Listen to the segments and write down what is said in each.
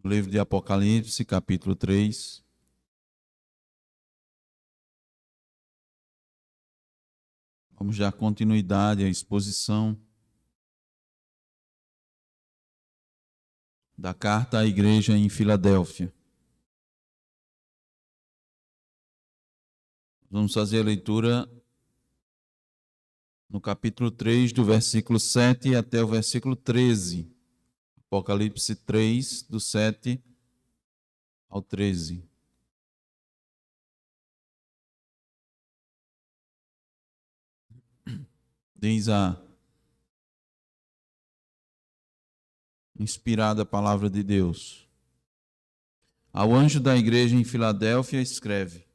No livro de Apocalipse, capítulo 3. Vamos dar continuidade à exposição da carta à igreja em Filadélfia. Vamos fazer a leitura no capítulo 3, do versículo 7 até o versículo 13. Apocalipse 3, do 7 ao 13. Diz a inspirada palavra de Deus. Ao anjo da igreja em Filadélfia escreve: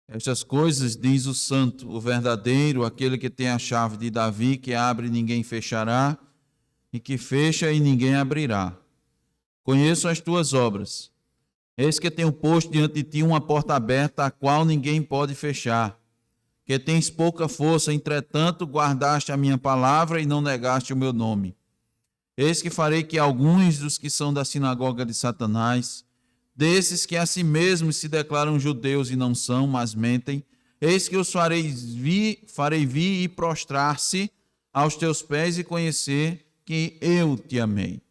Estas coisas diz o santo, o verdadeiro, aquele que tem a chave de Davi, que abre e ninguém fechará, e que fecha e ninguém abrirá. Conheço as tuas obras. Eis que tenho posto diante de ti uma porta aberta, a qual ninguém pode fechar. Que tens pouca força, entretanto guardaste a minha palavra e não negaste o meu nome. Eis que farei que alguns dos que são da sinagoga de Satanás, desses que a si mesmos se declaram judeus e não são, mas mentem, eis que os farei vir e prostrar-se aos teus pés e conhecer que eu te amei.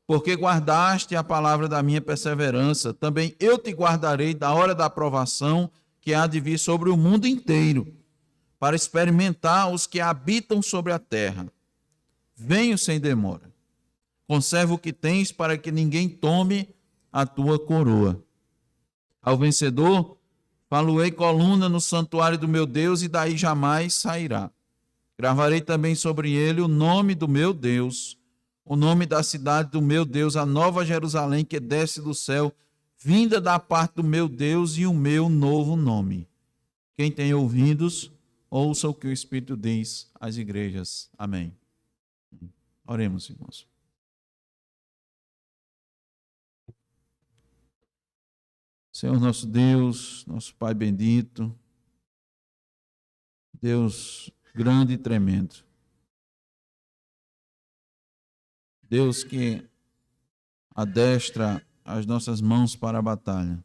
Porque guardaste a palavra da minha perseverança, também eu te guardarei da hora da aprovação que há de vir sobre o mundo inteiro, para experimentar os que habitam sobre a terra. Venho sem demora. Conserva o que tens, para que ninguém tome a tua coroa. Ao vencedor, falo-ei coluna no santuário do meu Deus, e daí jamais sairá. Gravarei também sobre ele o nome do meu Deus, o nome da cidade do meu Deus, a nova Jerusalém que desce do céu, vinda da parte do meu Deus, e o meu novo nome. Quem tem ouvidos, ouça o que o Espírito diz às igrejas. Amém. Oremos, irmãos. Senhor nosso Deus, nosso Pai bendito, Deus grande e tremendo, Deus que adestra as nossas mãos para a batalha.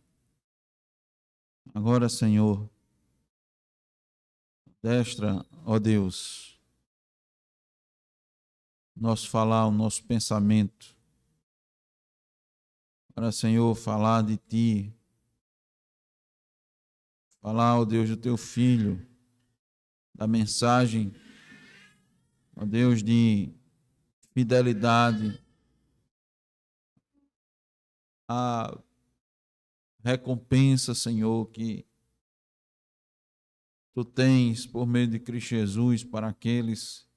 Agora, Senhor, adestra, ó Deus, nosso falar, o nosso pensamento, para, Senhor, falar de Ti, falar, ó Deus, do Teu Filho, da mensagem, ó Deus, de fidelidade, a recompensa, Senhor, que Tu tens por meio de Cristo Jesus para aqueles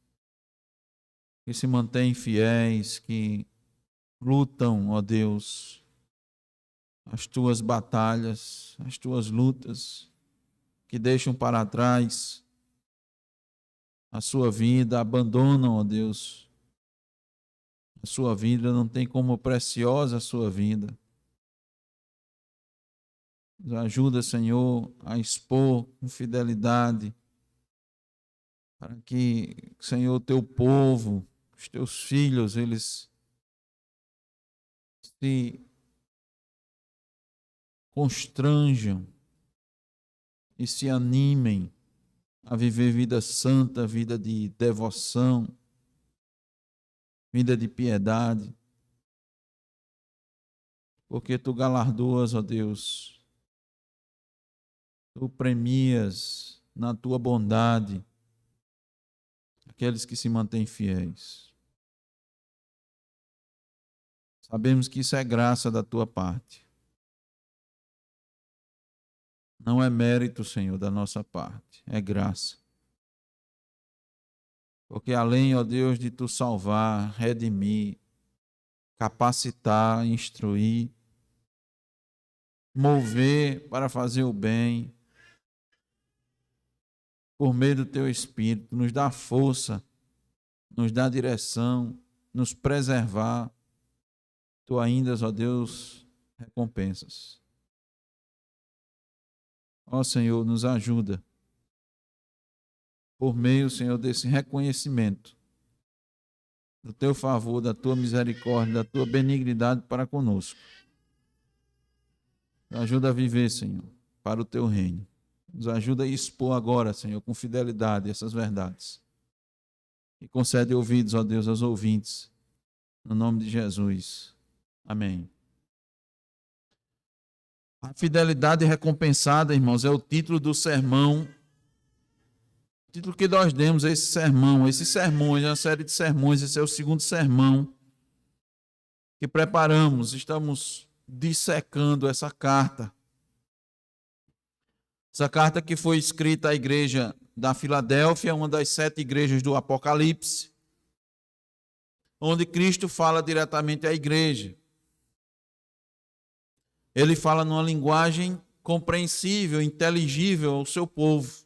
que se mantêm fiéis, que lutam, ó Deus, as Tuas batalhas, as Tuas lutas, que deixam para trás a sua vida, abandonam, ó Deus, a sua vida, não tem como preciosa a sua vida. Nos ajuda, Senhor, a expor com fidelidade, para que, Senhor, teu povo, os teus filhos, eles se constranjam e se animem a viver vida santa, vida de devoção, vida de piedade, porque tu galardoas, ó Deus, tu premias na tua bondade aqueles que se mantêm fiéis. Sabemos que isso é graça da tua parte. Não é mérito, Senhor, da nossa parte, é graça. Porque além, ó Deus, de tu salvar, redimir, capacitar, instruir, mover para fazer o bem, por meio do teu Espírito, nos dá força, nos dá direção, nos preservar, tu ainda, ó Deus, recompensas. Ó Senhor, nos ajuda, por meio, Senhor, desse reconhecimento do teu favor, da tua misericórdia, da tua benignidade para conosco. Nos ajuda a viver, Senhor, para o teu reino. Nos ajuda a expor agora, Senhor, com fidelidade essas verdades. E concede ouvidos, ó Deus, aos ouvintes. No nome de Jesus. Amém. A fidelidade recompensada, irmãos, é o título do sermão. O título que nós demos a esse sermão. Esses sermões, uma série de sermões. Esse é o segundo sermão que preparamos. Estamos dissecando essa carta. Essa carta que foi escrita à igreja da Filadélfia, uma das 7 igrejas do Apocalipse, onde Cristo fala diretamente à igreja. Ele fala numa linguagem compreensível, inteligível ao seu povo.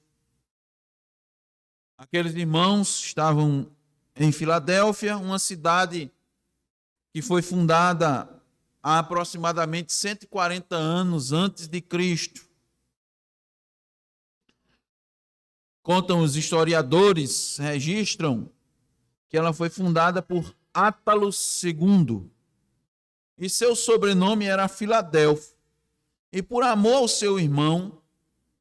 Aqueles irmãos estavam em Filadélfia, uma cidade que foi fundada há aproximadamente 140 anos antes de Cristo. Contam os historiadores, registram que ela foi fundada por Átalo II. E seu sobrenome era Filadélfo. E por amor ao seu irmão,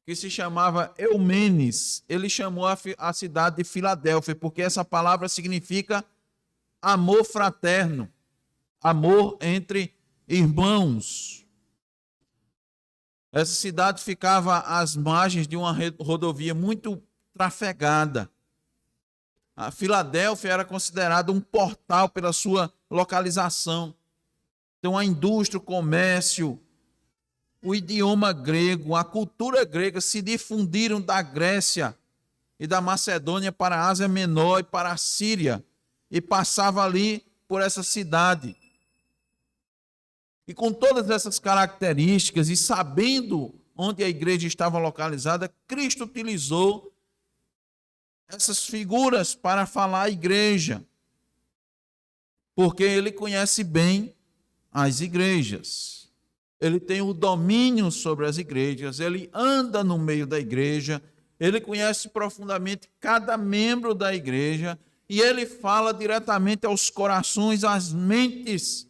que se chamava Eumenes, ele chamou a cidade de Filadélfia, porque essa palavra significa amor fraterno, amor entre irmãos. Essa cidade ficava às margens de uma rodovia muito trafegada. A Filadélfia era considerada um portal pela sua localização. Então, a indústria, o comércio, o idioma grego, a cultura grega se difundiram da Grécia e da Macedônia para a Ásia Menor e para a Síria, e passava ali por essa cidade. E com todas essas características, e sabendo onde a igreja estava localizada, Cristo utilizou essas figuras para falar à igreja, porque ele conhece bem as igrejas. Ele tem o domínio sobre as igrejas, ele anda no meio da igreja, ele conhece profundamente cada membro da igreja e ele fala diretamente aos corações, às mentes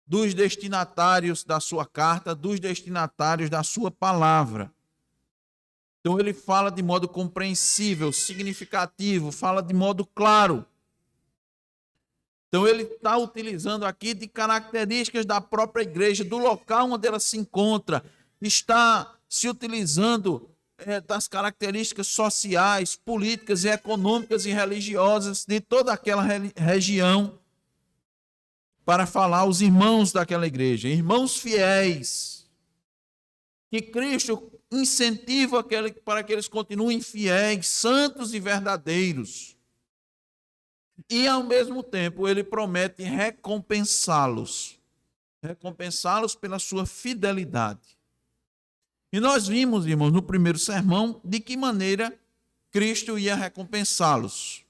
dos destinatários da sua carta, dos destinatários da sua palavra. Então ele fala de modo compreensível, significativo, fala de modo claro. Então ele está utilizando aqui de características da própria igreja, do local onde ela se encontra, está se utilizando das características sociais, políticas, econômicas e religiosas de toda aquela região para falar aos irmãos daquela igreja, irmãos fiéis, que Cristo incentiva para que eles continuem fiéis, santos e verdadeiros. E, ao mesmo tempo, ele promete recompensá-los pela sua fidelidade. E nós vimos, irmãos, no primeiro sermão, de que maneira Cristo ia recompensá-los.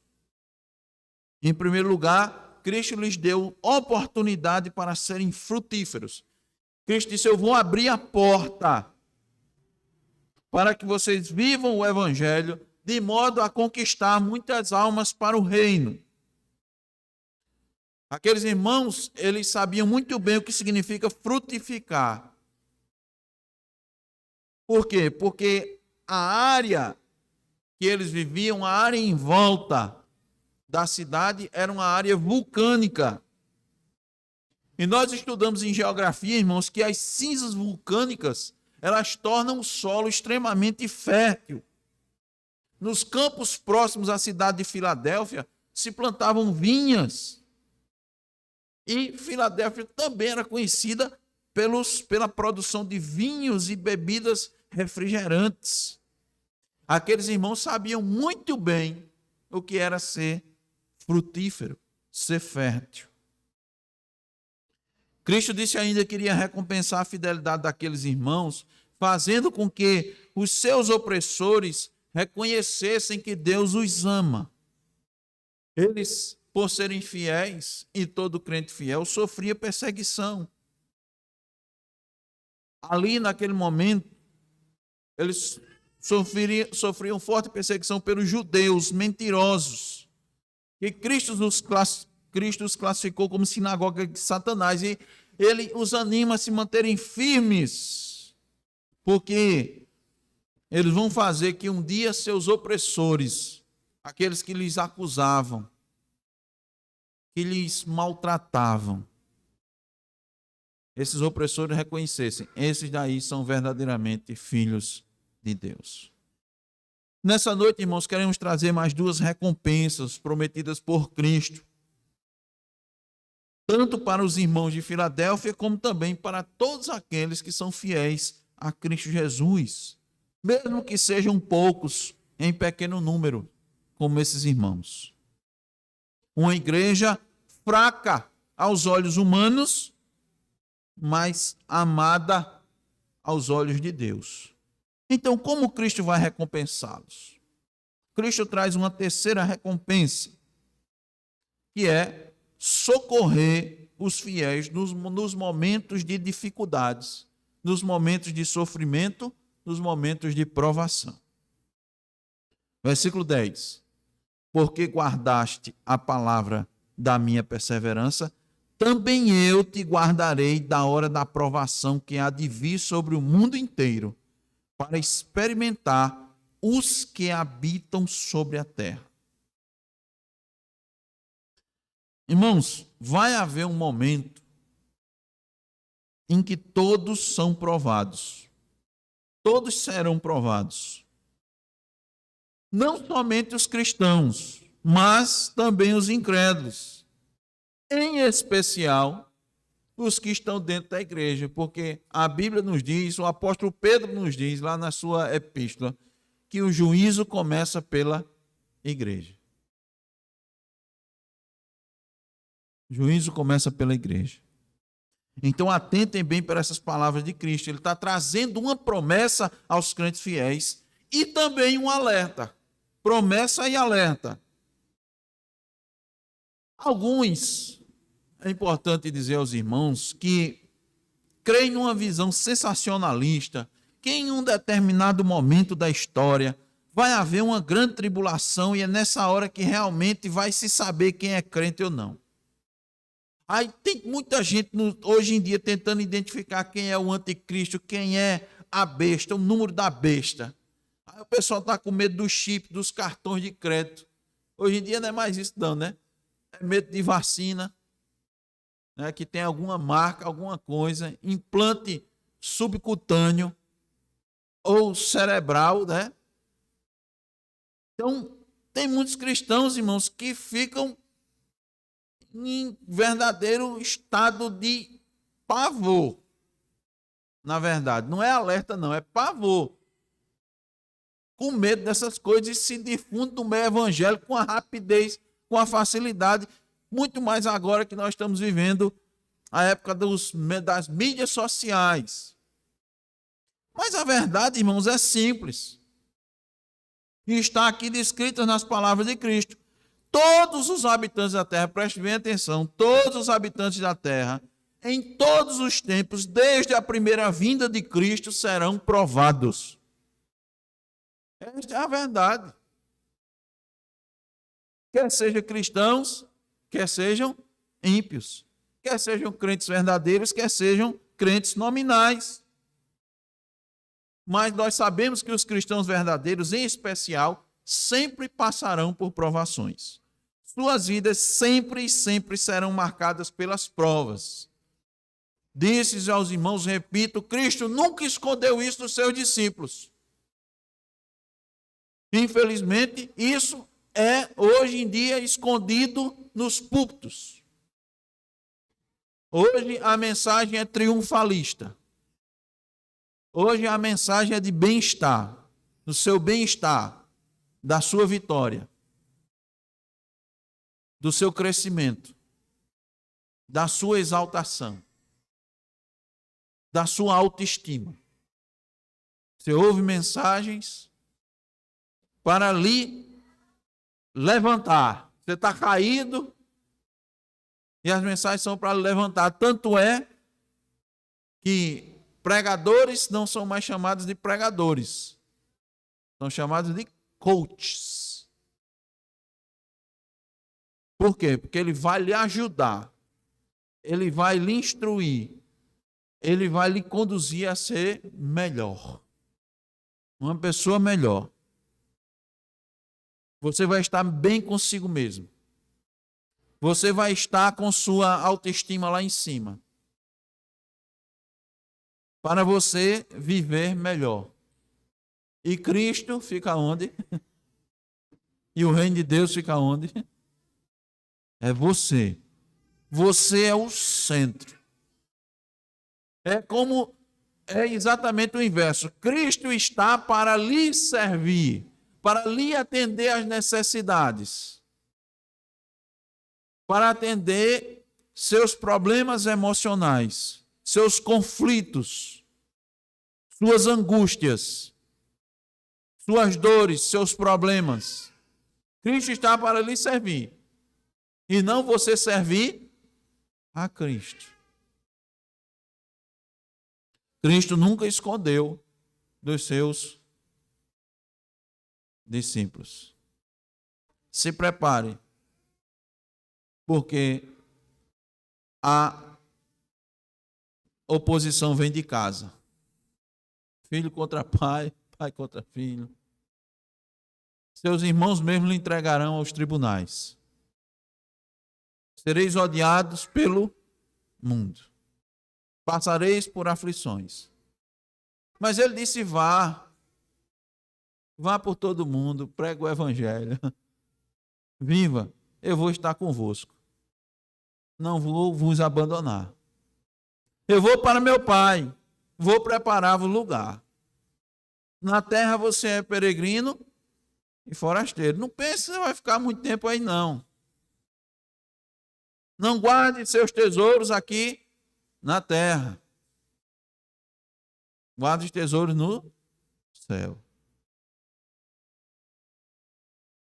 Em primeiro lugar, Cristo lhes deu oportunidade para serem frutíferos. Cristo disse: eu vou abrir a porta para que vocês vivam o evangelho de modo a conquistar muitas almas para o reino. Aqueles irmãos, eles sabiam muito bem o que significa frutificar. Por quê? Porque a área que eles viviam, a área em volta da cidade, era uma área vulcânica. E nós estudamos em geografia, irmãos, que as cinzas vulcânicas, elas tornam o solo extremamente fértil. Nos campos próximos à cidade de Filadélfia, se plantavam vinhas. E Filadélfia também era conhecida pela produção de vinhos e bebidas refrigerantes. Aqueles irmãos sabiam muito bem o que era ser frutífero, ser fértil. Cristo disse ainda que iria recompensar a fidelidade daqueles irmãos, fazendo com que os seus opressores reconhecessem que Deus os ama. Eles, por serem fiéis, e todo crente fiel sofria perseguição. Ali, naquele momento, eles sofriam forte perseguição pelos judeus mentirosos, que Cristo os classificou como sinagoga de Satanás, e ele os anima a se manterem firmes, porque eles vão fazer que um dia seus opressores, aqueles que lhes acusavam, que lhes maltratavam, esses opressores reconhecessem, esses daí são verdadeiramente filhos de Deus. Nessa noite, irmãos, queremos trazer mais duas recompensas prometidas por Cristo, tanto para os irmãos de Filadélfia, como também para todos aqueles que são fiéis a Cristo Jesus, mesmo que sejam poucos, em pequeno número, como esses irmãos. Uma igreja fraca aos olhos humanos, mas amada aos olhos de Deus. Então, como Cristo vai recompensá-los? Cristo traz uma terceira recompensa, que é socorrer os fiéis nos momentos de dificuldades, nos momentos de sofrimento, nos momentos de provação. Versículo 10. Porque guardaste a palavra da minha perseverança, também eu te guardarei da hora da provação que há de vir sobre o mundo inteiro, para experimentar os que habitam sobre a terra. Irmãos, vai haver um momento em que todos são provados. Todos serão provados. Não somente os cristãos, mas também os incrédulos. Em especial, os que estão dentro da igreja, porque a Bíblia nos diz, o apóstolo Pedro nos diz lá na sua epístola, que o juízo começa pela igreja. O juízo começa pela igreja. Então atentem bem para essas palavras de Cristo. Ele está trazendo uma promessa aos crentes fiéis e também um alerta. Promessa e alerta. Alguns, é importante dizer aos irmãos que creem numa visão sensacionalista, que em um determinado momento da história vai haver uma grande tribulação e é nessa hora que realmente vai se saber quem é crente ou não. Aí tem muita gente hoje em dia tentando identificar quem é o anticristo, quem é a besta, o número da besta. Aí o pessoal está com medo do chip, dos cartões de crédito. Hoje em dia não é mais isso não, né? É medo de vacina, né, que tem alguma marca, alguma coisa, implante subcutâneo ou cerebral, né? Então, tem muitos cristãos, irmãos, que ficam em verdadeiro estado de pavor. Na verdade, não é alerta não, é pavor. Com medo dessas coisas e se difunde no meio evangélico com a rapidez, com a facilidade, muito mais agora que nós estamos vivendo a época das mídias sociais. Mas a verdade, irmãos, é simples. E está aqui descrita nas palavras de Cristo. Todos os habitantes da terra, prestem bem atenção, todos os habitantes da terra, em todos os tempos, desde a primeira vinda de Cristo, serão provados. Esta é a verdade. Quer sejam cristãos, quer sejam ímpios, quer sejam crentes verdadeiros, quer sejam crentes nominais. Mas nós sabemos que os cristãos verdadeiros, em especial, sempre passarão por provações. Suas vidas sempre e sempre serão marcadas pelas provas. Disse aos irmãos, repito, Cristo nunca escondeu isso dos seus discípulos. Infelizmente, isso é hoje em dia escondido nos púlpitos. Hoje a mensagem é triunfalista. Hoje a mensagem é de bem-estar, do seu bem-estar, da sua vitória, do seu crescimento, da sua exaltação, da sua autoestima. Você ouve mensagens para lhe levantar. Você está caído e as mensagens são para lhe levantar. Tanto é que pregadores não são mais chamados de pregadores, são chamados de coaches. Por quê? Porque ele vai lhe ajudar, ele vai lhe instruir, ele vai lhe conduzir a ser melhor. Uma pessoa melhor. Você vai estar bem consigo mesmo. Você vai estar com sua autoestima lá em cima. Para você viver melhor. E Cristo fica onde? E o reino de Deus fica onde? É você. Você é o centro. É exatamente o inverso. Cristo está para lhe servir, para lhe atender às necessidades, para atender seus problemas emocionais, seus conflitos, suas angústias, suas dores, seus problemas. Cristo está para lhe servir. E não você servir a Cristo. Cristo nunca escondeu dos seus discípulos. Se prepare, porque a oposição vem de casa. Filho contra pai, pai contra filho. Seus irmãos mesmo lhe entregarão aos tribunais. Sereis odiados pelo mundo. Passareis por aflições. Mas ele disse: vá por todo mundo, pregue o evangelho. Viva, eu vou estar convosco. Não vou vos abandonar. Eu vou para meu Pai, vou preparar-vos lugar. Na terra você é peregrino e forasteiro. Não pense que você vai ficar muito tempo aí, não. Não guarde seus tesouros aqui na terra. Guarde os tesouros no céu.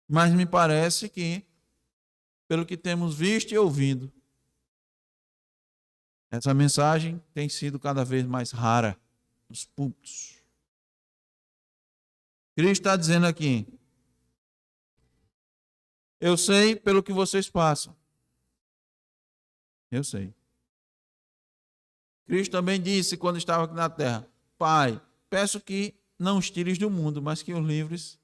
Mas me parece que, pelo que temos visto e ouvido, essa mensagem tem sido cada vez mais rara nos púlpitos. Cristo está dizendo aqui: eu sei pelo que vocês passam. Eu sei. Cristo também disse, quando estava aqui na terra: Pai, peço que não os tires do mundo, mas que os livres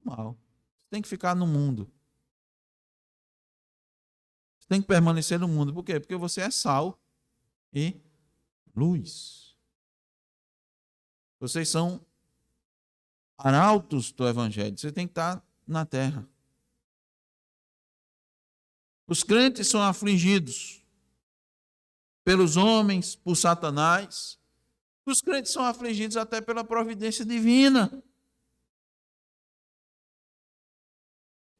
do mal. Você tem que ficar no mundo. Você tem que permanecer no mundo. Por quê? Porque você é sal e luz. Vocês são arautos do evangelho. Você tem que estar na terra. Os crentes são afligidos pelos homens, por Satanás. Os crentes são afligidos até pela providência divina.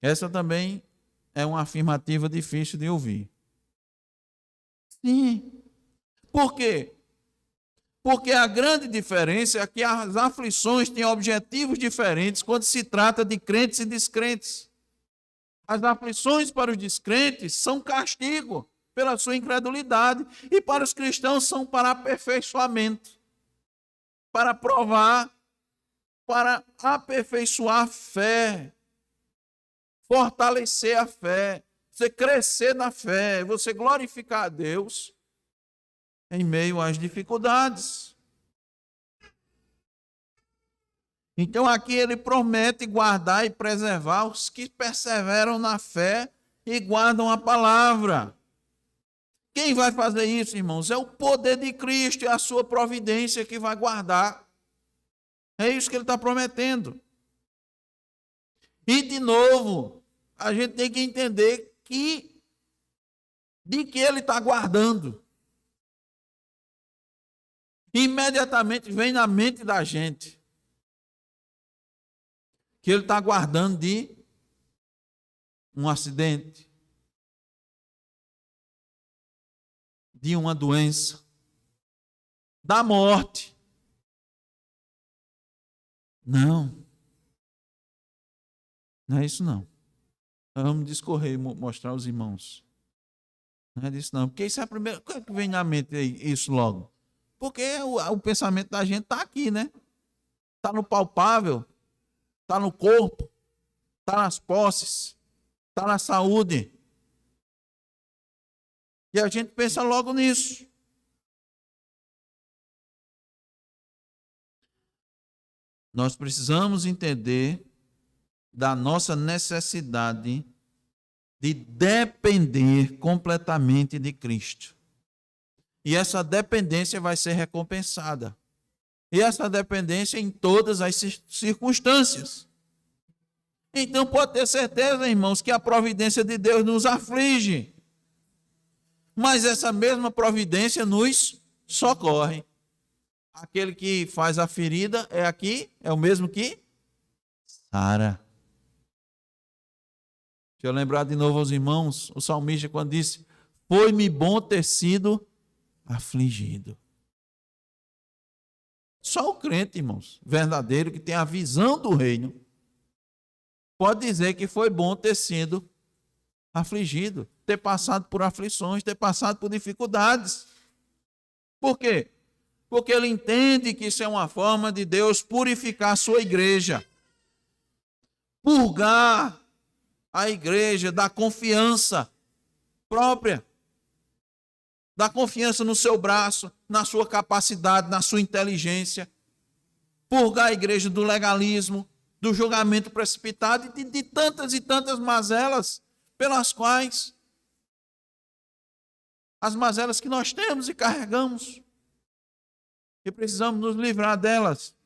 Essa também é uma afirmativa difícil de ouvir. Sim. Por quê? Porque a grande diferença é que as aflições têm objetivos diferentes quando se trata de crentes e descrentes. As aflições para os descrentes são castigo pela sua incredulidade, e para os cristãos são para aperfeiçoamento, para provar, para aperfeiçoar a fé, fortalecer a fé, você crescer na fé, você glorificar a Deus em meio às dificuldades. Então aqui ele promete guardar e preservar os que perseveram na fé e guardam a palavra. Quem vai fazer isso, irmãos? É o poder de Cristo, é a sua providência que vai guardar. É isso que ele está prometendo. E, de novo, a gente tem que entender de que ele está guardando. Imediatamente vem na mente da gente que ele está guardando de um acidente, de uma doença, da morte. Não. Não é isso não. Nós vamos discorrer e mostrar aos irmãos. Não é disso não. Porque isso é a primeira coisa que vem na mente, isso logo. Porque o pensamento da gente está aqui, né? Está no palpável, está no corpo, está nas posses, está na saúde, E a gente pensa logo nisso. Nós precisamos entender da nossa necessidade de depender completamente de Cristo. E essa dependência vai ser recompensada. E essa dependência em todas as circunstâncias. Então pode ter certeza, irmãos, que a providência de Deus nos aflige. Mas essa mesma providência nos socorre. Aquele que faz a ferida é o mesmo que sara. Deixa eu lembrar de novo aos irmãos, o salmista quando disse: foi-me bom ter sido afligido. Só o crente, irmãos, verdadeiro, que tem a visão do reino, pode dizer que foi bom ter sido afligido, ter passado por aflições, ter passado por dificuldades. Por quê? Porque ele entende que isso é uma forma de Deus purificar a sua igreja, purgar a igreja da confiança própria, da confiança no seu braço, na sua capacidade, na sua inteligência, purgar a igreja do legalismo, do julgamento precipitado e de tantas e tantas mazelas pelas quais, as mazelas que nós temos e carregamos, e precisamos nos livrar delas.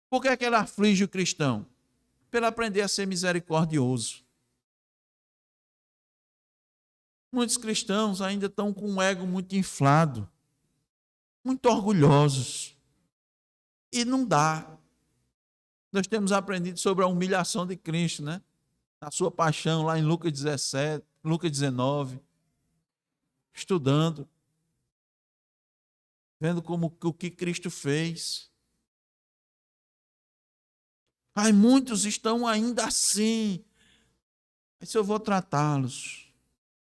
Por que é que ele aflige o cristão? Para ele aprender a ser misericordioso. Muitos cristãos ainda estão com um ego muito inflado, muito orgulhosos. E não dá. Nós temos aprendido sobre a humilhação de Cristo, né? A sua paixão lá em Lucas 17, Lucas 19. Estudando. Vendo como o que Cristo fez. Ai, muitos estão ainda assim. Mas eu vou tratá-los.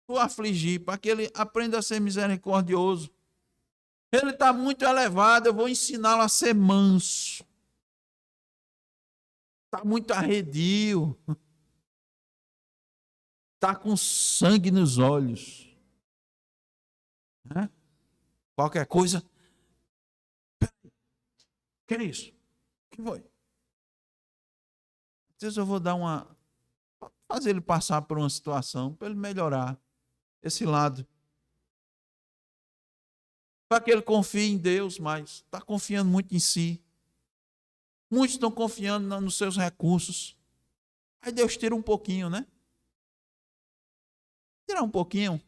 Vou afligir, para que ele aprenda a ser misericordioso. Ele está muito elevado, eu vou ensiná-lo a ser manso. Está muito arredio. Está com sangue nos olhos. Qualquer coisa. O que é isso? O que foi? Às vezes eu vou dar fazer ele passar por uma situação, para ele melhorar esse lado. Para que ele confie em Deus, mas está confiando muito em si. Muitos estão confiando nos seus recursos. Aí Deus tira um pouquinho, né? Tirar um pouquinho.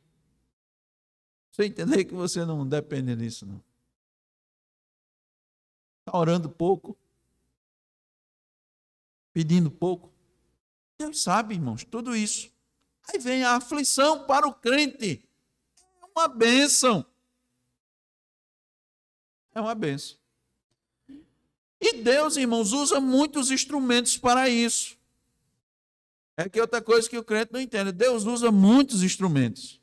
Você entender que você não depende disso, não. Está orando pouco. Pedindo pouco. Deus sabe, irmãos, tudo isso. Aí vem a aflição para o crente. É uma bênção. É uma bênção. E Deus, irmãos, usa muitos instrumentos para isso. É que outra coisa que o crente não entende. Deus usa muitos instrumentos.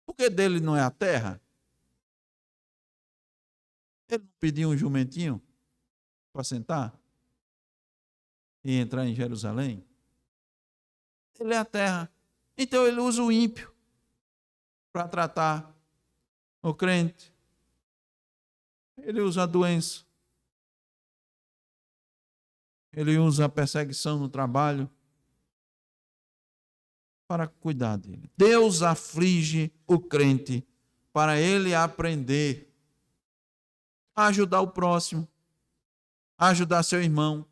Porque dele não é a terra? Ele não pediu um jumentinho para sentar e entrar em Jerusalém? Ele é a terra. Então ele usa o ímpio para tratar o crente. Ele usa a doença. Ele usa a perseguição no trabalho para cuidar dele. Deus aflige o crente para ele aprender a ajudar o próximo, a ajudar seu irmão.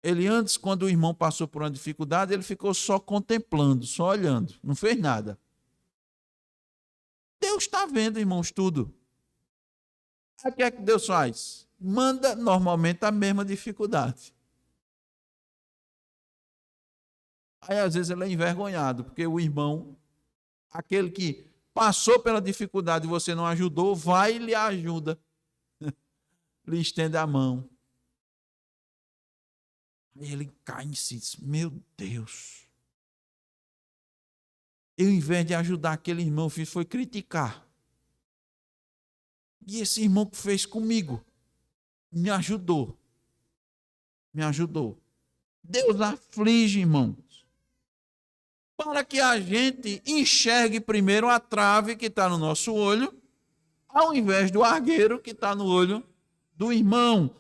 Ele antes, quando o irmão passou por uma dificuldade, ele ficou só contemplando, só olhando, não fez nada. Deus está vendo, irmãos, tudo. O que é que Deus faz? Manda normalmente a mesma dificuldade. Aí às vezes ele é envergonhado, porque o irmão, aquele que passou pela dificuldade e você não ajudou, vai e lhe ajuda. Lhe estende a mão. Aí ele cai em si, diz, meu Deus. Eu, em vez de ajudar aquele irmão, fiz foi criticar. E esse irmão que fez comigo, me ajudou. Me ajudou. Deus aflige, irmãos. para que a gente enxergue primeiro a trave que está no nosso olho, ao invés do argueiro que está no olho do irmão.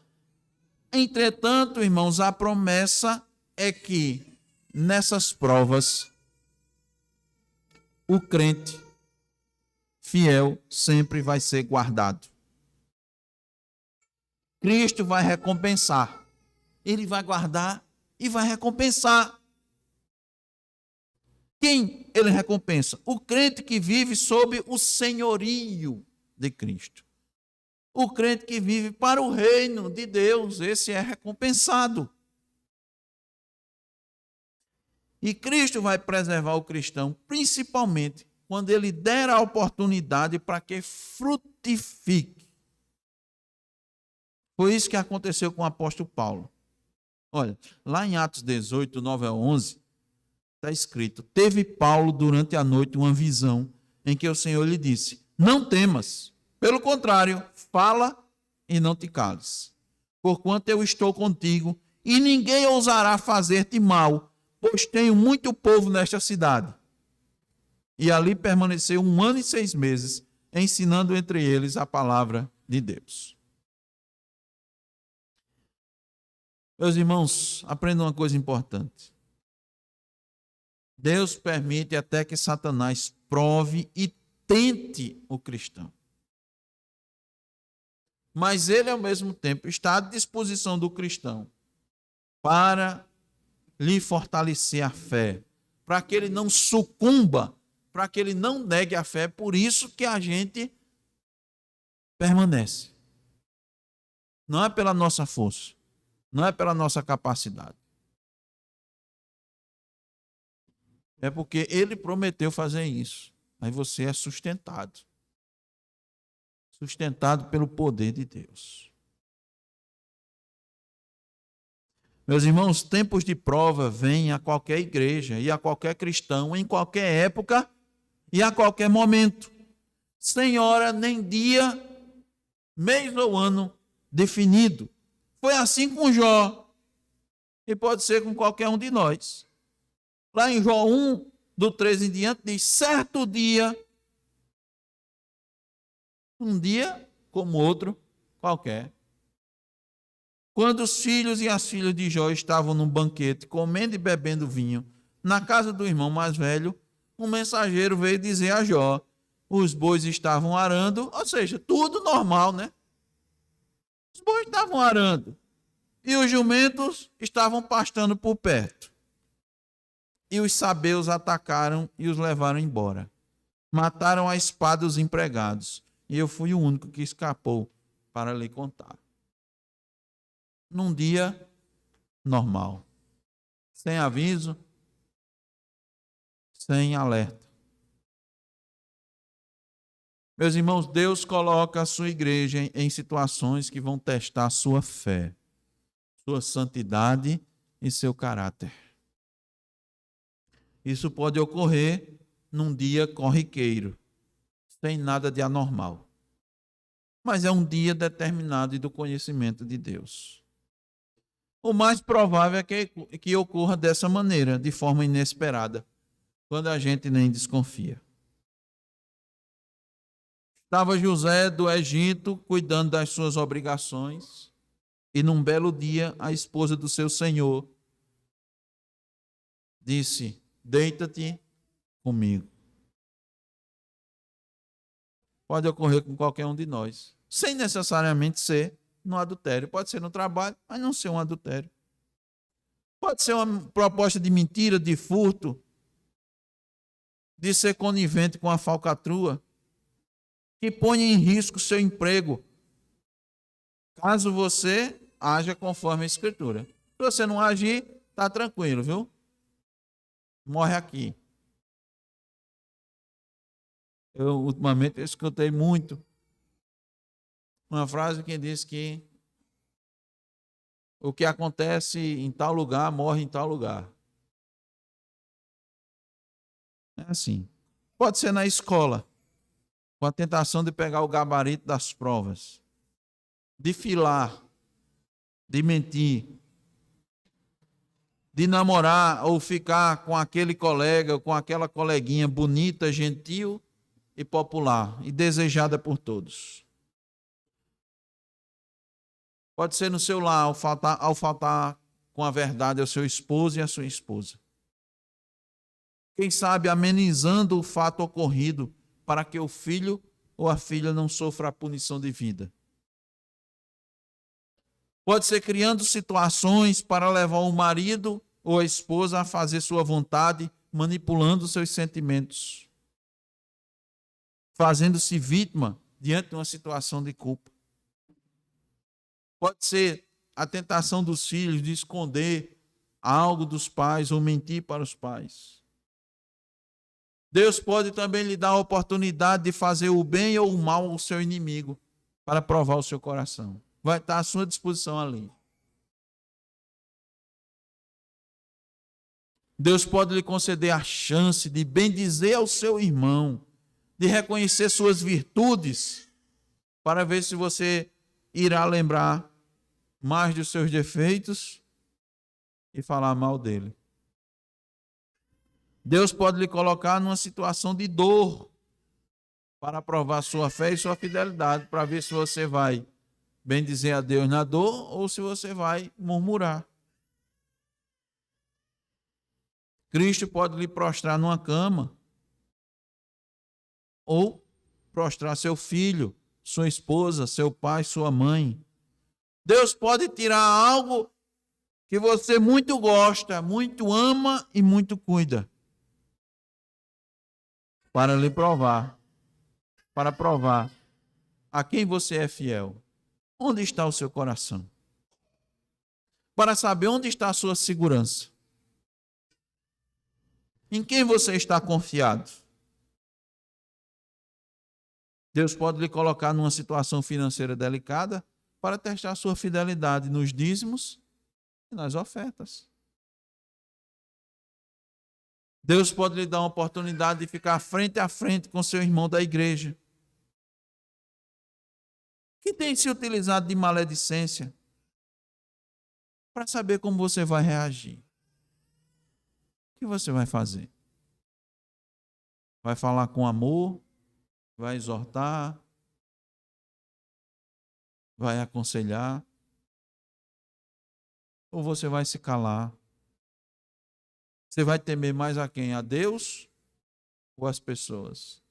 Entretanto, irmãos, a promessa é que nessas provas o crente fiel sempre vai ser guardado. Cristo vai recompensar. Ele vai guardar e vai recompensar. Quem ele recompensa? O crente que vive sob o senhorio de Cristo. O crente que vive para o reino de Deus, esse é recompensado. E Cristo vai preservar o cristão, principalmente quando ele der a oportunidade para que frutifique. Foi isso que aconteceu com o apóstolo Paulo. Olha, lá em Atos 18, 9 a 11, está escrito: teve Paulo durante a noite uma visão em que o Senhor lhe disse: não temas, pelo contrário, fala e não te cales, porquanto eu estou contigo e ninguém ousará fazer-te mal, pois tenho muito povo nesta cidade. E ali permaneceu 1 ano e 6 meses, ensinando entre eles a palavra de Deus. Meus irmãos, aprendam uma coisa importante. Deus permite até que Satanás prove e tente o cristão. Mas ele, ao mesmo tempo, está à disposição do cristão para lhe fortalecer a fé, para que ele não sucumba, para que ele não negue a fé. Por isso que a gente permanece. Não é pela nossa força, não é pela nossa capacidade. É porque ele prometeu fazer isso. Aí você é sustentado. Sustentado pelo poder de Deus. Meus irmãos, tempos de prova vêm a qualquer igreja e a qualquer cristão, em qualquer época e a qualquer momento, sem hora nem dia, mês ou ano definido. Foi assim com Jó e pode ser com qualquer um de nós. Lá em Jó 1, do 13 em diante, diz: certo dia, um dia como outro qualquer, quando os filhos e as filhas de Jó estavam num banquete, comendo e bebendo vinho, na casa do irmão mais velho, um mensageiro veio dizer a Jó: os bois estavam arando, ou seja, tudo normal, né? Os bois estavam arando e os jumentos estavam pastando por perto. E os sabeus atacaram e os levaram embora. Mataram a espada os empregados. E eu fui o único que escapou para lhe contar. Num dia normal. Sem aviso. Sem alerta. Meus irmãos, Deus coloca a sua igreja em situações que vão testar sua fé, sua santidade e seu caráter. Isso pode ocorrer num dia corriqueiro, sem nada de anormal. Mas é um dia determinado e do conhecimento de Deus. O mais provável é que ocorra dessa maneira, de forma inesperada, quando a gente nem desconfia. Estava José do Egito cuidando das suas obrigações, e num belo dia a esposa do seu senhor disse: deita-te comigo. Pode ocorrer com qualquer um de nós, sem necessariamente ser no adultério. Pode ser no trabalho, mas não ser um adultério. Pode ser uma proposta de mentira, de furto, de ser conivente com a falcatrua, que ponha em risco o seu emprego, caso você haja conforme a Escritura. Se você não agir, está tranquilo, viu? Morre aqui. Ultimamente, eu escutei muito uma frase que diz que o que acontece em tal lugar, morre em tal lugar. É assim. Pode ser na escola, com a tentação de pegar o gabarito das provas, de filar, de mentir, de namorar ou ficar com aquele colega ou com aquela coleguinha bonita, gentil e popular e desejada por todos. Pode ser no seu lar, ao faltar com a verdade ao seu esposo e à sua esposa. Quem sabe amenizando o fato ocorrido para que o filho ou a filha não sofra a punição de vida. Pode ser criando situações para levar o marido ou a esposa a fazer sua vontade, manipulando seus sentimentos, fazendo-se vítima diante de uma situação de culpa. Pode ser a tentação dos filhos de esconder algo dos pais ou mentir para os pais. Deus pode também lhe dar a oportunidade de fazer o bem ou o mal ao seu inimigo para provar o seu coração. Vai estar à sua disposição ali. Deus pode lhe conceder a chance de bendizer ao seu irmão, de reconhecer suas virtudes, para ver se você irá lembrar mais dos seus defeitos e falar mal dele. Deus pode lhe colocar numa situação de dor para provar sua fé e sua fidelidade, para ver se você vai bendizer a Deus na dor ou se você vai murmurar. Cristo pode lhe prostrar numa cama ou prostrar seu filho, sua esposa, seu pai, sua mãe. Deus pode tirar algo que você muito gosta, muito ama e muito cuida, para lhe provar, para provar a quem você é fiel. Onde está o seu coração? Para saber onde está a sua segurança. Em quem você está confiado? Deus pode lhe colocar numa situação financeira delicada para testar sua fidelidade nos dízimos e nas ofertas. Deus pode lhe dar uma oportunidade de ficar frente a frente com seu irmão da igreja, que tem se utilizado de maledicência, para saber como você vai reagir. O que você vai fazer? Vai falar com amor? Vai exortar? Vai aconselhar? Ou você vai se calar? Você vai temer mais a quem? A Deus ou as pessoas?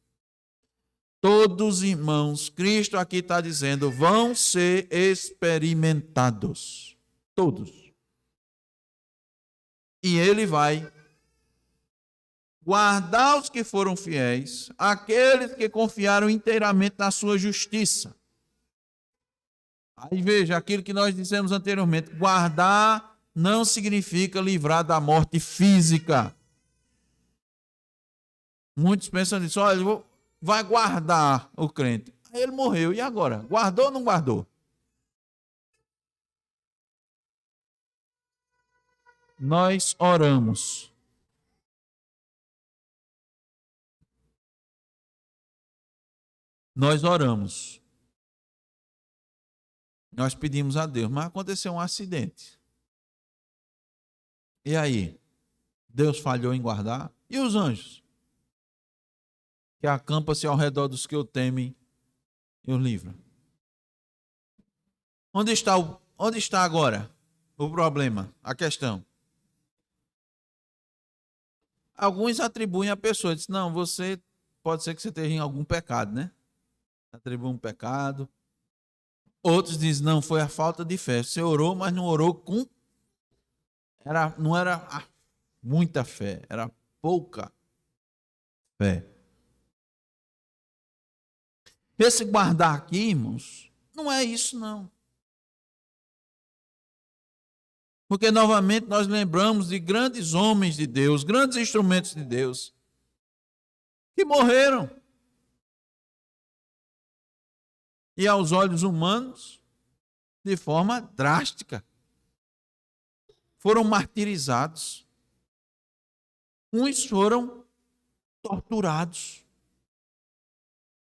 Todos irmãos, Cristo aqui está dizendo, vão ser experimentados. Todos. E Ele vai guardar os que foram fiéis, aqueles que confiaram inteiramente na sua justiça. Aí veja, aquilo que nós dissemos anteriormente, guardar não significa livrar da morte física. Muitos pensam nisso, olha, vai guardar o crente. Aí ele morreu, e agora? Guardou ou não guardou? Nós oramos. Nós oramos. Nós pedimos a Deus, mas aconteceu um acidente. E aí? Deus falhou em guardar? E os anjos? Que acampam-se ao redor dos que o temem e os livram. Onde está agora o problema, a questão? Alguns atribuem a pessoa, dizem, não, você pode ser que você esteja em algum pecado, né? Atribui um pecado. Outros dizem, não, foi a falta de fé. Você orou, mas não orou com... não era muita fé, era pouca fé. Esse guardar aqui, irmãos, não é isso não. Porque novamente nós lembramos de grandes homens de Deus, grandes instrumentos de Deus, que morreram. E aos olhos humanos, de forma drástica. Foram martirizados. Uns foram torturados.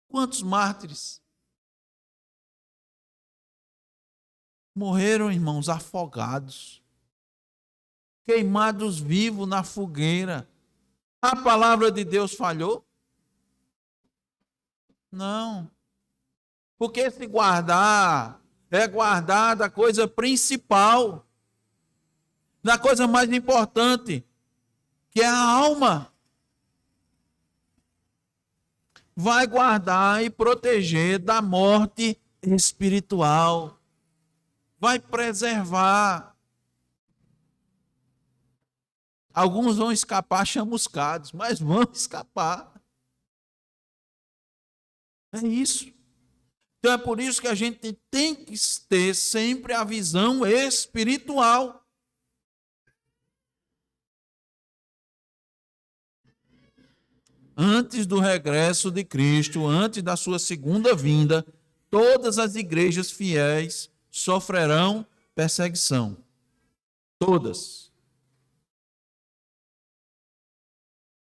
Quantos mártires? Morreram, irmãos, afogados, queimados vivos na fogueira. A palavra de Deus falhou? Não. Porque se guardar, é guardar da coisa principal, da coisa mais importante, que é a alma. Vai guardar e proteger da morte espiritual. Vai preservar. Alguns vão escapar chamuscados, mas vão escapar. É isso. Então é por isso que a gente tem que ter sempre a visão espiritual. Antes do regresso de Cristo, antes da sua segunda vinda, todas as igrejas fiéis sofrerão perseguição. Todas.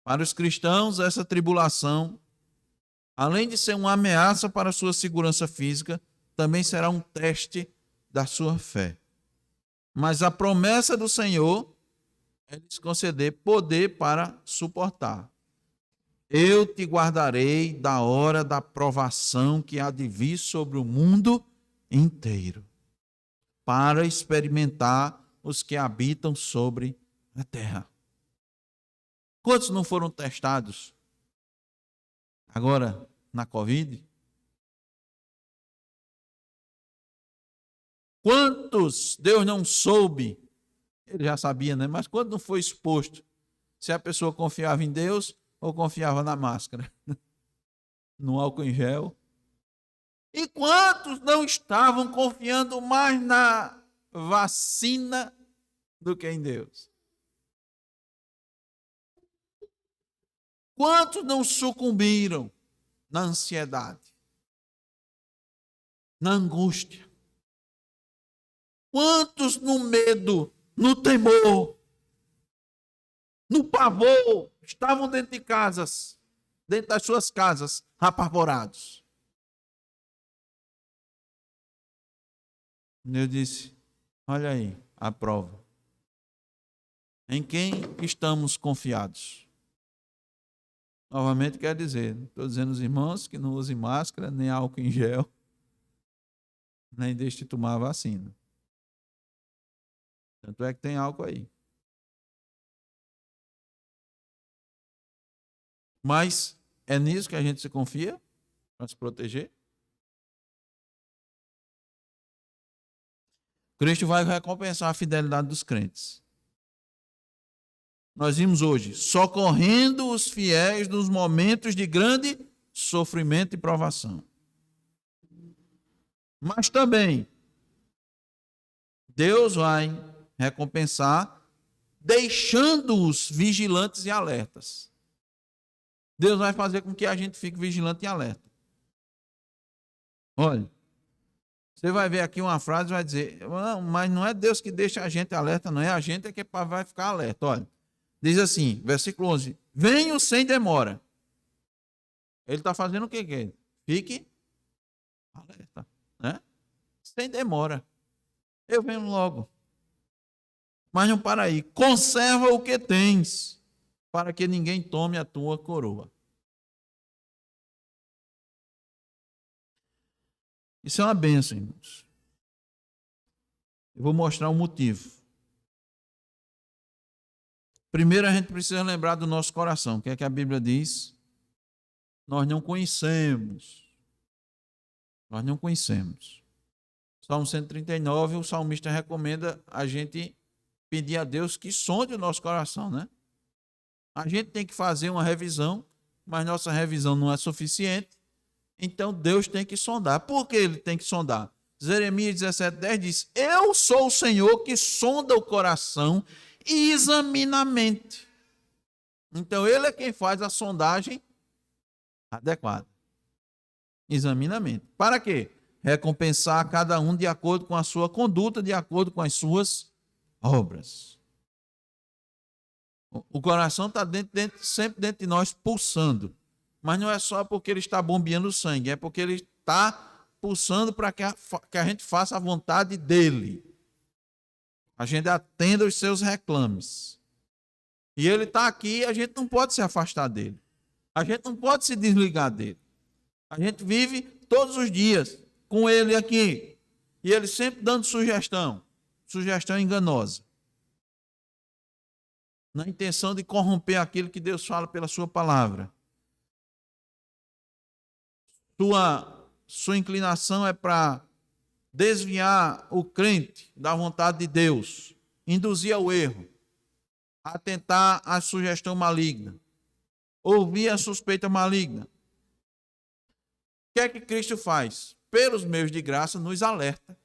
Para os cristãos, essa tribulação, além de ser uma ameaça para a sua segurança física, também será um teste da sua fé. Mas a promessa do Senhor é lhes conceder poder para suportar. Eu te guardarei da hora da provação que há de vir sobre o mundo inteiro, para experimentar os que habitam sobre a terra. Quantos não foram testados agora na Covid? Quantos Deus não soube? Ele já sabia, né? Mas quando não foi exposto, se a pessoa confiava em Deus ou confiava na máscara, no álcool em gel? E quantos não estavam confiando mais na vacina do que em Deus? Quantos não sucumbiram na ansiedade, na angústia? Quantos no medo, no temor, no pavor, estavam dentro de casas, dentro das suas casas, apavorados? Eu disse, olha aí a prova. Em quem estamos confiados? Novamente quer dizer, estou dizendo aos irmãos que não usem máscara, nem álcool em gel, nem deixe de tomar a vacina. Tanto é que tem álcool aí. Mas é nisso que a gente se confia para se proteger? Cristo vai recompensar a fidelidade dos crentes. Nós vimos hoje, socorrendo os fiéis nos momentos de grande sofrimento e provação. Mas também, Deus vai recompensar deixando-os vigilantes e alertas. Deus vai fazer com que a gente fique vigilante e alerta. Olha, você vai ver aqui uma frase e vai dizer, mas não é Deus que deixa a gente alerta, não é a gente que vai ficar alerta. Olha, diz assim, versículo 11, venho sem demora. Ele está fazendo o que? Fique alerta, né? Sem demora. Eu venho logo. Mas não para aí. Conserva o que tens, para que ninguém tome a tua coroa. Isso é uma bênção, irmãos. Eu vou mostrar o motivo. Primeiro a gente precisa lembrar do nosso coração. O que é que a Bíblia diz? Nós não conhecemos. Nós não conhecemos. Salmo 139, o salmista recomenda a gente pedir a Deus que sonde o nosso coração, né? A gente tem que fazer uma revisão, mas nossa revisão não é suficiente. Então Deus tem que sondar. Por que ele tem que sondar? Jeremias 17:10 diz, eu sou o Senhor que sonda o coração e examina a mente. Então ele é quem faz a sondagem adequada. Examina a mente. Para quê? Recompensar cada um de acordo com a sua conduta, de acordo com as suas obras. O coração está sempre dentro de nós pulsando. Mas não é só porque ele está bombeando sangue, é porque ele está pulsando para que a gente faça a vontade dele. A gente atenda os seus reclames. E ele está aqui, a gente não pode se afastar dele. A gente não pode se desligar dele. A gente vive todos os dias com ele aqui. E ele sempre dando sugestão enganosa, na intenção de corromper aquilo que Deus fala pela sua palavra. Sua inclinação é para desviar o crente da vontade de Deus, induzir ao erro, atentar à sugestão maligna, ouvir a suspeita maligna. O que é que Cristo faz? Pelos meios de graça, nos alerta.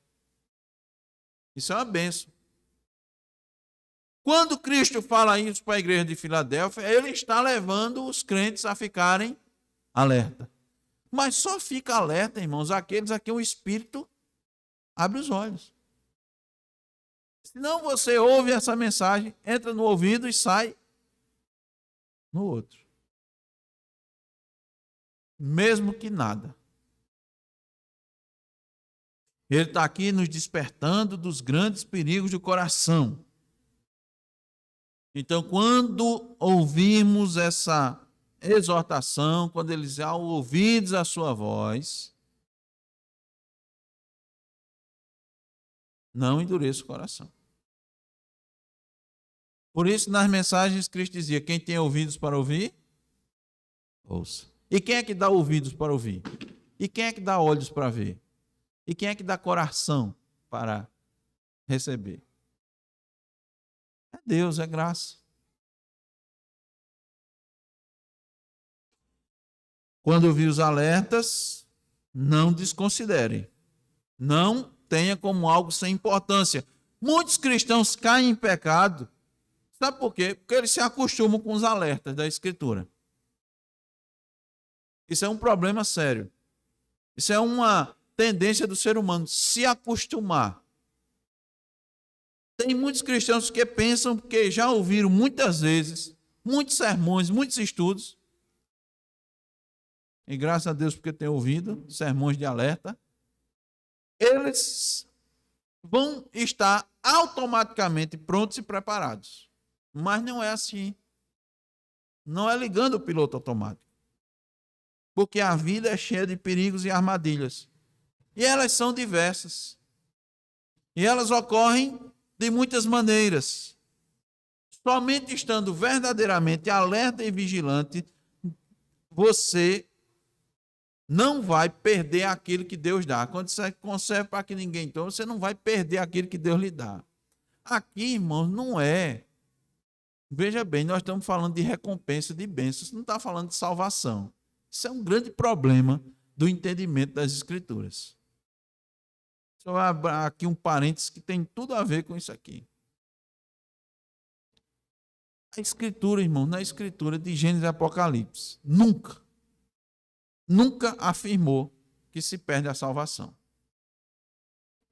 Isso é uma bênção. Quando Cristo fala isso para a igreja de Filadélfia, ele está levando os crentes a ficarem alerta. Mas só fica alerta, irmãos, aqueles a quem o Espírito abre os olhos. Senão você ouve essa mensagem, entra no ouvido e sai no outro. Mesmo que nada. Ele está aqui nos despertando dos grandes perigos do coração. Então, quando ouvirmos essa exortação, quando eles ao ouvidos a sua voz, não endureça o coração. Por isso, nas mensagens, Cristo dizia: quem tem ouvidos para ouvir, ouça. E quem é que dá ouvidos para ouvir? E quem é que dá olhos para ver? E quem é que dá coração para receber? É Deus, é graça. Quando ouvir os alertas, não desconsidere. Não tenha como algo sem importância. Muitos cristãos caem em pecado. Sabe por quê? Porque eles se acostumam com os alertas da Escritura. Isso é um problema sério. Isso é uma tendência do ser humano, se acostumar. Tem muitos cristãos que pensam que já ouviram muitas vezes, muitos sermões, muitos estudos, e graças a Deus porque tem ouvido sermões de alerta, eles vão estar automaticamente prontos e preparados. Mas não é assim. Não é ligando o piloto automático. Porque a vida é cheia de perigos e armadilhas. E elas são diversas. E elas ocorrem de muitas maneiras. Somente estando verdadeiramente alerta e vigilante, você não vai perder aquilo que Deus dá. Quando você conserva para que ninguém tome, você não vai perder aquilo que Deus lhe dá. Aqui, irmãos, não é. Veja bem, nós estamos falando de recompensa, de bênçãos, não está falando de salvação. Isso é um grande problema do entendimento das Escrituras. Só vou abrir aqui um parênteses que tem tudo a ver com isso aqui. A Escritura, irmão, na Escritura de Gênesis e Apocalipse, nunca afirmou que se perde a salvação.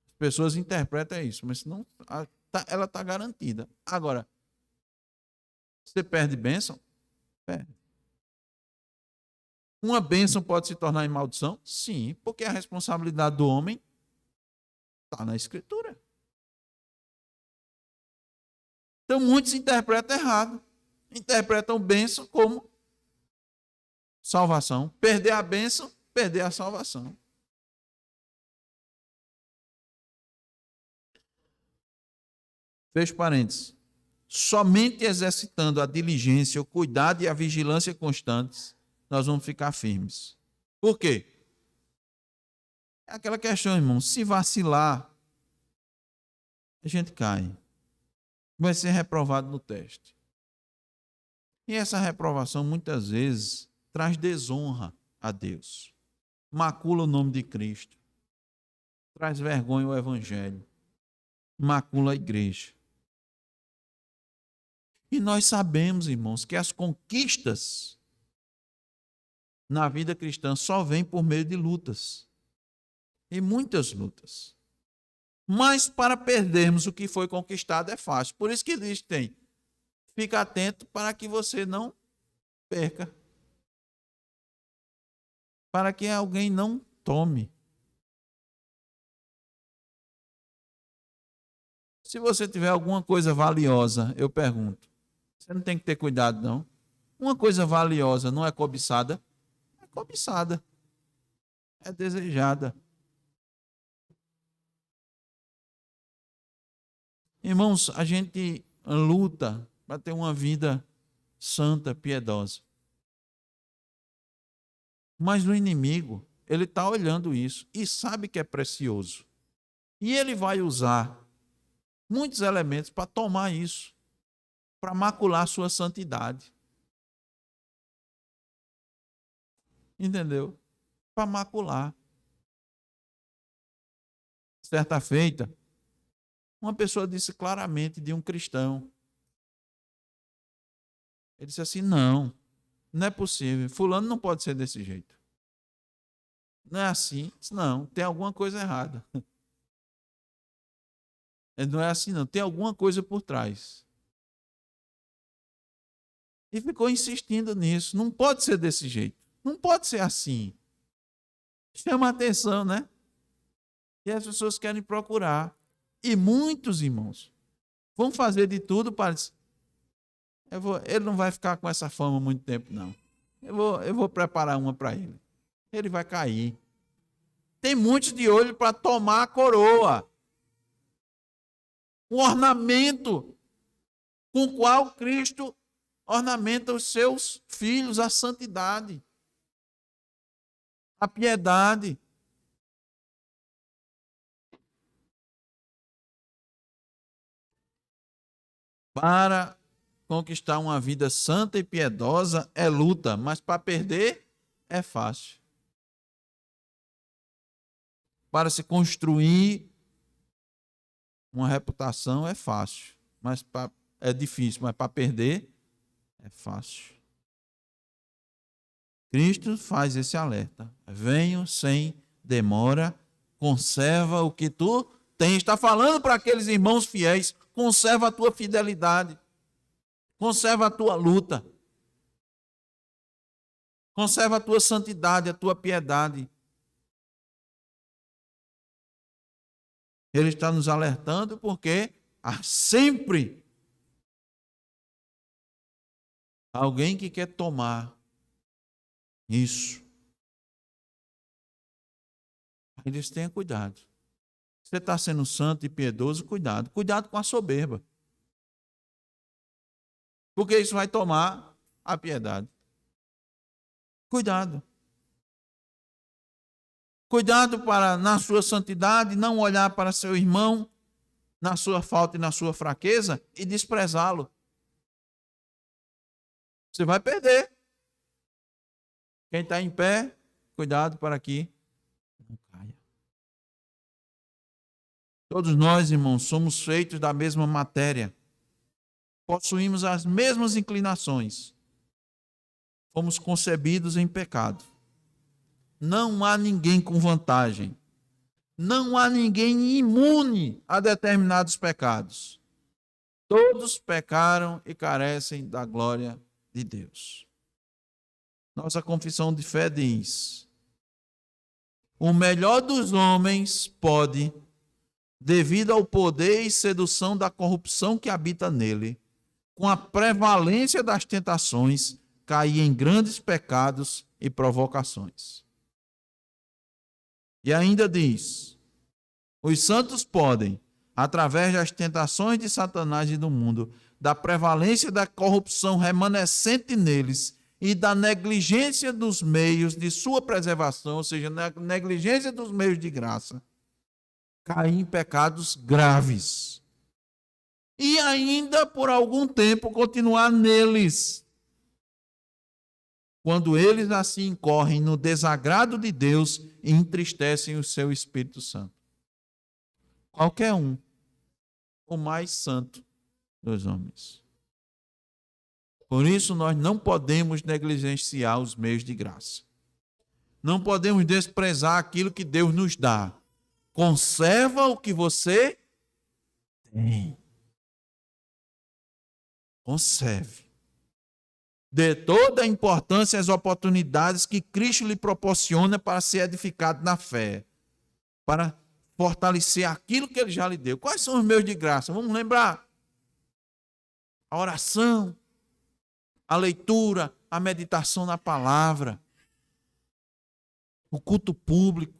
As pessoas interpretam isso, mas não, ela está garantida. Agora, você perde bênção? Perde. Uma bênção pode se tornar em maldição? Sim, porque a responsabilidade do homem está na Escritura. Então, muitos interpretam errado. Interpretam bênção como salvação. Perder a bênção, perder a salvação. Fecho parênteses. Somente exercitando a diligência, o cuidado e a vigilância constantes, nós vamos ficar firmes. Por quê? É aquela questão, irmão, se vacilar, a gente cai. Vai ser reprovado no teste. E essa reprovação, muitas vezes, traz desonra a Deus. Macula o nome de Cristo. Traz vergonha ao Evangelho. Macula a igreja. E nós sabemos, irmãos, que as conquistas na vida cristã só vêm por meio de lutas. E muitas lutas. Mas para perdermos o que foi conquistado é fácil. Por isso que diz que tem. Fica atento para que você não perca. Para que alguém não tome. Se você tiver alguma coisa valiosa, eu pergunto, você não tem que ter cuidado, não? Uma coisa valiosa não é cobiçada? É cobiçada. É desejada. Irmãos, a gente luta para ter uma vida santa, piedosa. Mas o inimigo, ele está olhando isso e sabe que é precioso. E ele vai usar muitos elementos para tomar isso, para macular sua santidade. Entendeu? Para macular. Certa feita, uma pessoa disse claramente de um cristão. Ele disse assim, não é possível, fulano não pode ser desse jeito. Não é assim? Disse, não, tem alguma coisa errada. Não é assim não, tem alguma coisa por trás. E ficou insistindo nisso, não pode ser desse jeito, não pode ser assim. Chama a atenção, né? E as pessoas querem procurar. E muitos irmãos vão fazer de tudo para dizer, ele não vai ficar com essa fama muito tempo, não. Eu vou preparar uma para ele. Ele vai cair. Tem muitos de olho para tomar a coroa. O ornamento com o qual Cristo ornamenta os seus filhos, a santidade, a piedade. Para conquistar uma vida santa e piedosa é luta, mas para perder é fácil. Para se construir uma reputação é fácil, mas é difícil, mas para perder é fácil. Cristo faz esse alerta. Venho sem demora, conserva o que tu tens. Está falando para aqueles irmãos fiéis, conserva a tua fidelidade, conserva a tua luta, conserva a tua santidade, a tua piedade. Ele está nos alertando porque há sempre alguém que quer tomar isso. Eles tenham cuidado. Você está sendo santo e piedoso, cuidado. Cuidado com a soberba. Porque isso vai tomar a piedade. Cuidado. Cuidado para, na sua santidade, não olhar para seu irmão na sua falta e na sua fraqueza e desprezá-lo. Você vai perder. Quem está em pé, cuidado para que não caia. Todos nós, irmãos, somos feitos da mesma matéria. Possuímos as mesmas inclinações. Fomos concebidos em pecado. Não há ninguém com vantagem. Não há ninguém imune a determinados pecados. Todos pecaram e carecem da glória de Deus. Nossa confissão de fé diz: o melhor dos homens pode, devido ao poder e sedução da corrupção que habita nele, com a prevalência das tentações, cair em grandes pecados e provocações. E ainda diz: os santos podem, através das tentações de Satanás e do mundo, da prevalência da corrupção remanescente neles e da negligência dos meios de sua preservação, ou seja, na negligência dos meios de graça, cair em pecados graves. E ainda por algum tempo continuar neles. Quando eles assim incorrem no desagrado de Deus e entristecem o seu Espírito Santo. Qualquer um, o mais santo dos homens. Por isso nós não podemos negligenciar os meios de graça. Não podemos desprezar aquilo que Deus nos dá. Conserva o que você tem. Conserve. Dê toda a importância às oportunidades que Cristo lhe proporciona para ser edificado na fé, para fortalecer aquilo que ele já lhe deu. Quais são os meus de graça? Vamos lembrar. A oração, a leitura, a meditação na palavra, o culto público,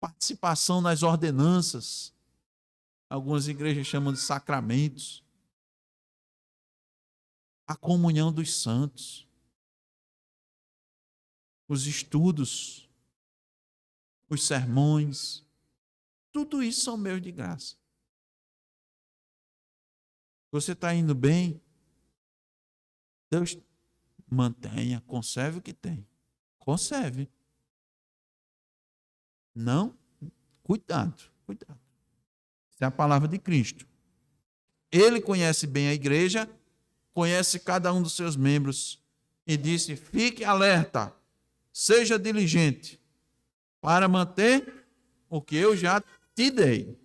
participação nas ordenanças. Algumas igrejas chamam de sacramentos. A comunhão dos santos. Os estudos, os sermões, tudo isso são meus de graça. Você está indo bem? Deus mantenha, conserve o que tem. Conserve. Não, cuidado, cuidado. Essa é a palavra de Cristo. Ele conhece bem a igreja, conhece cada um dos seus membros e disse: fique alerta, seja diligente para manter o que eu já te dei.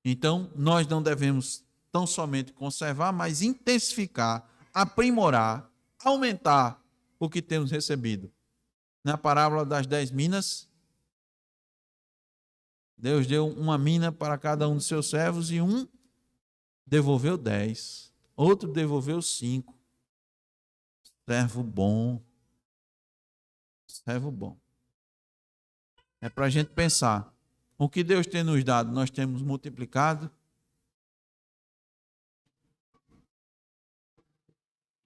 Então, nós não devemos tão somente conservar, mas intensificar, aprimorar, aumentar o que temos recebido. Na parábola das 10 minas, Deus deu uma mina para cada um dos seus servos e um devolveu 10, outro devolveu 5. Servo bom. Servo bom. É para a gente pensar. O que Deus tem nos dado, nós temos multiplicado.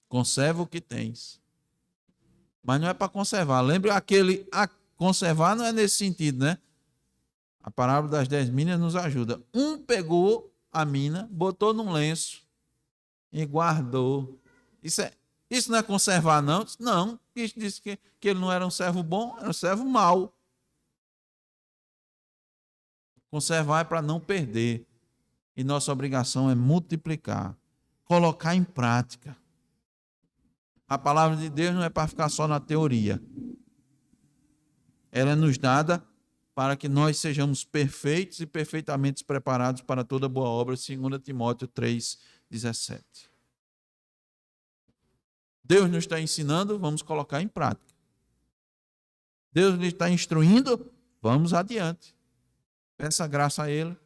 Conserva o que tens. Mas não é para conservar. Lembra aquele... conservar não é nesse sentido, né? A parábola das 10 minas nos ajuda. Um pegou a mina, botou num lenço e guardou. Isso não é conservar, não? Não. Isso disse que ele não era um servo bom, era um servo mau. Conservar é para não perder. E nossa obrigação é multiplicar, colocar em prática. A palavra de Deus não é para ficar só na teoria. Ela é nos dada para que nós sejamos perfeitos e perfeitamente preparados para toda boa obra, 2 Timóteo 3,17. Deus nos está ensinando, vamos colocar em prática. Deus nos está instruindo, vamos adiante. Peça graça a Ele.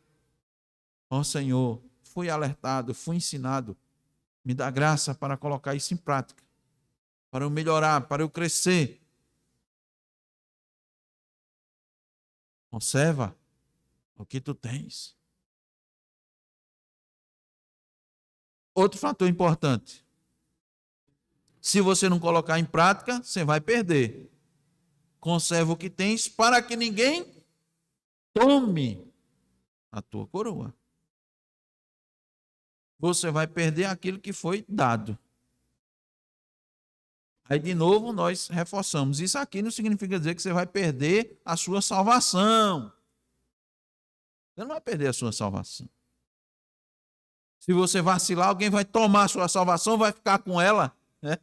Ó Senhor, fui alertado, fui ensinado. Me dá graça para colocar isso em prática. Para eu melhorar, para eu crescer. Conserva o que tu tens. Outro fator importante. Se você não colocar em prática, você vai perder. Conserva o que tens para que ninguém tome a tua coroa. Você vai perder aquilo que foi dado. Aí, de novo, nós reforçamos. Isso aqui não significa dizer que você vai perder a sua salvação. Você não vai perder a sua salvação. Se você vacilar, alguém vai tomar a sua salvação, vai ficar com ela, né?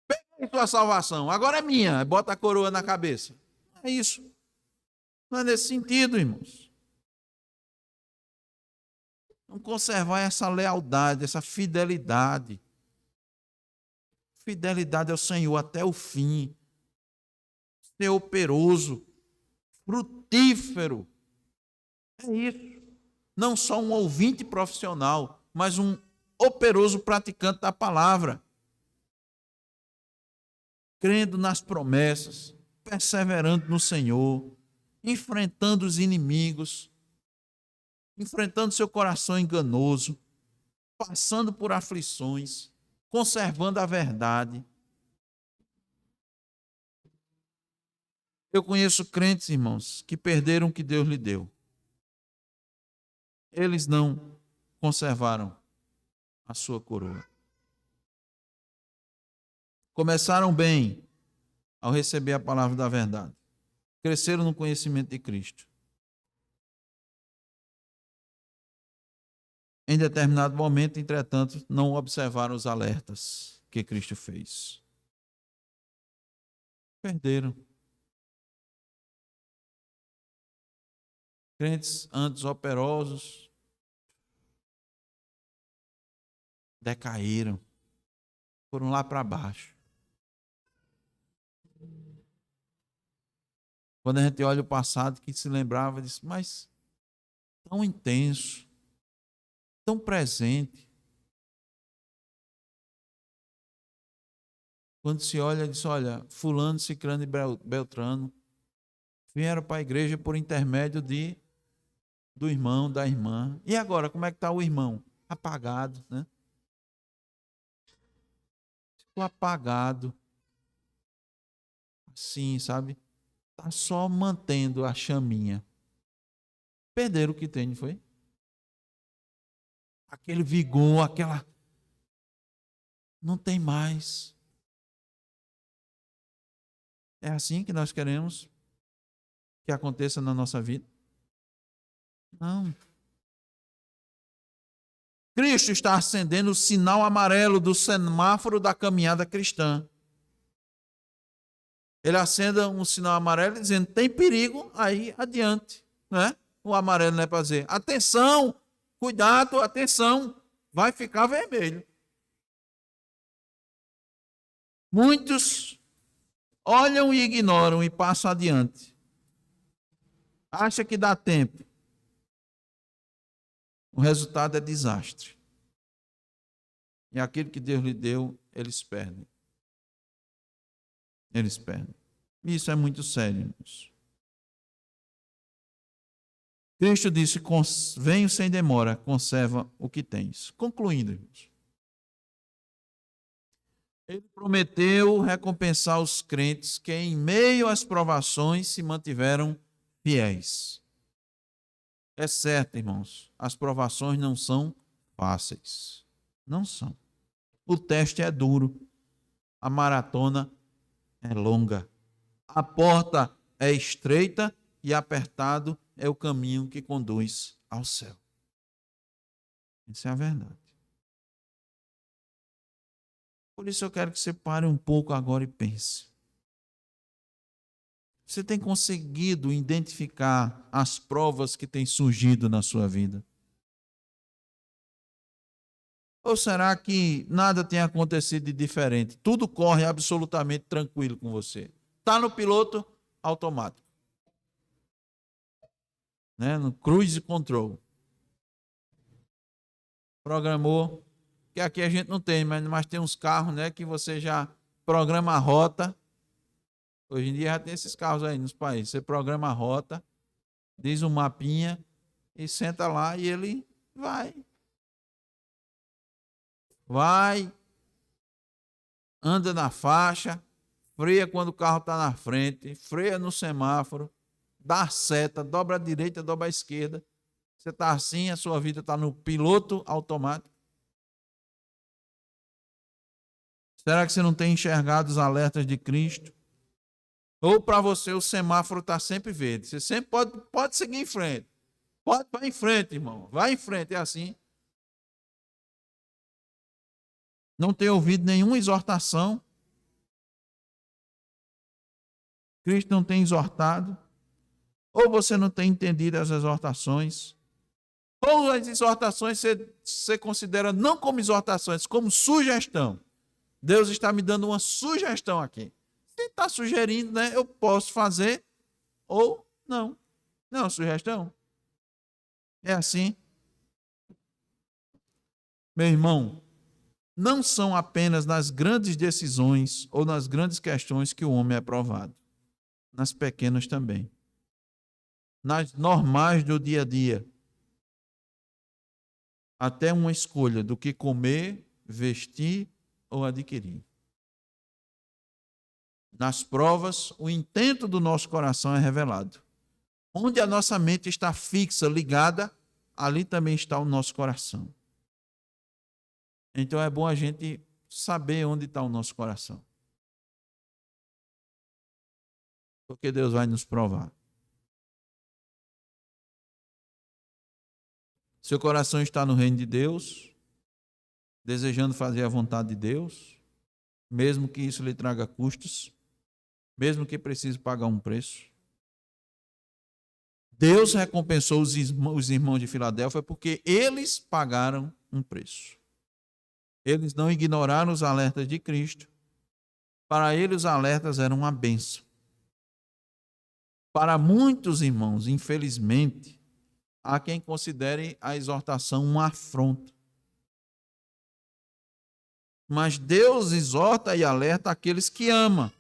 Pega a sua salvação, agora é minha, bota a coroa na cabeça. É isso. Não é nesse sentido, irmãos. Vamos conservar essa lealdade, essa fidelidade. Fidelidade ao Senhor até o fim. Ser operoso, frutífero. É isso. Não só um ouvinte profissional, mas um operoso praticante da palavra. Crendo nas promessas, perseverando no Senhor, enfrentando os inimigos, enfrentando seu coração enganoso, passando por aflições, conservando a verdade. Eu conheço crentes, irmãos, que perderam o que Deus lhe deu. Eles não conservaram a sua coroa. Começaram bem ao receber a palavra da verdade. Cresceram no conhecimento de Cristo. Em determinado momento, entretanto, não observaram os alertas que Cristo fez. Perderam. Crentes antes operosos decaíram, foram lá para baixo. Quando a gente olha o passado, que se lembrava disso, mas tão intenso, tão presente. Quando se olha, diz, olha, fulano, ciclano e beltrano vieram para a igreja por intermédio do irmão, da irmã. E agora, como é que está o irmão? Apagado, né? Ficou apagado. Assim, sabe? Está só mantendo a chaminha. Perderam o que tem, não foi? Aquele vigor, aquela... Não tem mais. É assim que nós queremos que aconteça na nossa vida? Não. Cristo está acendendo o sinal amarelo do semáforo da caminhada cristã. Ele acende um sinal amarelo dizendo, tem perigo, aí adiante. Né? O amarelo não é para dizer, atenção, cuidado, atenção, vai ficar vermelho. Muitos olham e ignoram e passam adiante. Acha que dá tempo. O resultado é desastre. E aquilo que Deus lhe deu, eles perdem. Eles perdem. Isso é muito sério, irmãos. Cristo disse, venho sem demora, conserva o que tens. Concluindo, irmãos. Ele prometeu recompensar os crentes que em meio às provações se mantiveram fiéis. É certo, irmãos, as provações não são fáceis. Não são. O teste é duro. A maratona é longa. A porta é estreita e apertado é o caminho que conduz ao céu. Essa é a verdade. Por isso eu quero que você pare um pouco agora e pense. Você tem conseguido identificar as provas que têm surgido na sua vida? Ou será que nada tem acontecido de diferente? Tudo corre absolutamente tranquilo com você. Está no piloto automático. Né? No cruise control. Programou, que aqui a gente não tem, mas tem uns carros, né, que você já programa a rota. Hoje em dia já tem esses carros aí nos países. Você programa a rota, diz um mapinha e senta lá e ele vai. Vai, anda na faixa, freia quando o carro está na frente, freia no semáforo, dá seta, dobra a direita, dobra a esquerda. Você está assim, a sua vida está no piloto automático. Será que você não tem enxergado os alertas de Cristo? Ou para você o semáforo está sempre verde. Você sempre pode seguir em frente. Vai em frente, irmão. Vai em frente, é assim. Não tem ouvido nenhuma exortação. Cristo não tem exortado. Ou você não tem entendido as exortações. Ou as exortações você considera não como exortações, como sugestão. Deus está me dando uma sugestão aqui. Se está sugerindo, né, eu posso fazer ou não. Não é uma sugestão. É assim. Meu irmão, não são apenas nas grandes decisões ou nas grandes questões que o homem é provado. Nas pequenas também. Nas normais do dia a dia. Até uma escolha do que comer, vestir ou adquirir. Nas provas, o intento do nosso coração é revelado. Onde a nossa mente está fixa, ligada, ali também está o nosso coração. Então é bom a gente saber onde está o nosso coração. Porque Deus vai nos provar. Seu coração está no reino de Deus, desejando fazer a vontade de Deus, mesmo que isso lhe traga custos, mesmo que precise pagar um preço. Deus recompensou os irmãos de Filadélfia porque eles pagaram um preço. Eles não ignoraram os alertas de Cristo. Para eles, os alertas eram uma bênção. Para muitos irmãos, infelizmente, há quem considere a exortação uma afronta. Mas Deus exorta e alerta aqueles que ama,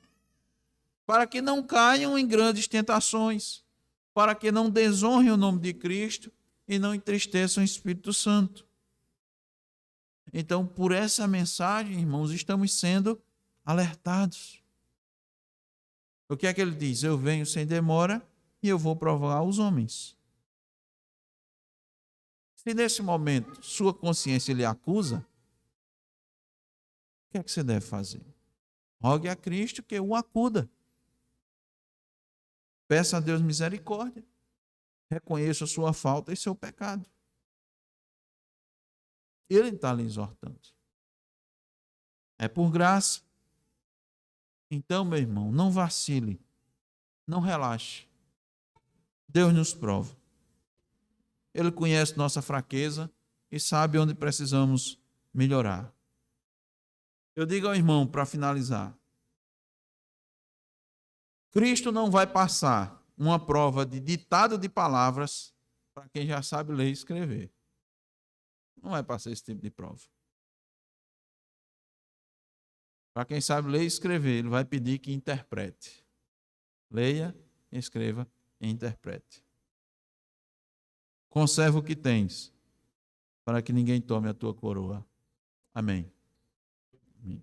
para que não caiam em grandes tentações, para que não desonrem o nome de Cristo e não entristeçam o Espírito Santo. Então, por essa mensagem, irmãos, estamos sendo alertados. O que é que ele diz? Eu venho sem demora e eu vou provar os homens. Se nesse momento sua consciência lhe acusa, o que é que você deve fazer? Rogue a Cristo que o acuda. Peça a Deus misericórdia. Reconheça a sua falta e seu pecado. Ele está lhe exortando. É por graça. Então, meu irmão, não vacile. Não relaxe. Deus nos prova. Ele conhece nossa fraqueza e sabe onde precisamos melhorar. Eu digo ao irmão, para finalizar, Cristo não vai passar uma prova de ditado de palavras para quem já sabe ler e escrever. Não vai passar esse tipo de prova. Para quem sabe ler e escrever, ele vai pedir que interprete. Leia, escreva e interprete. Conserva o que tens, para que ninguém tome a tua coroa. Amém. Amém.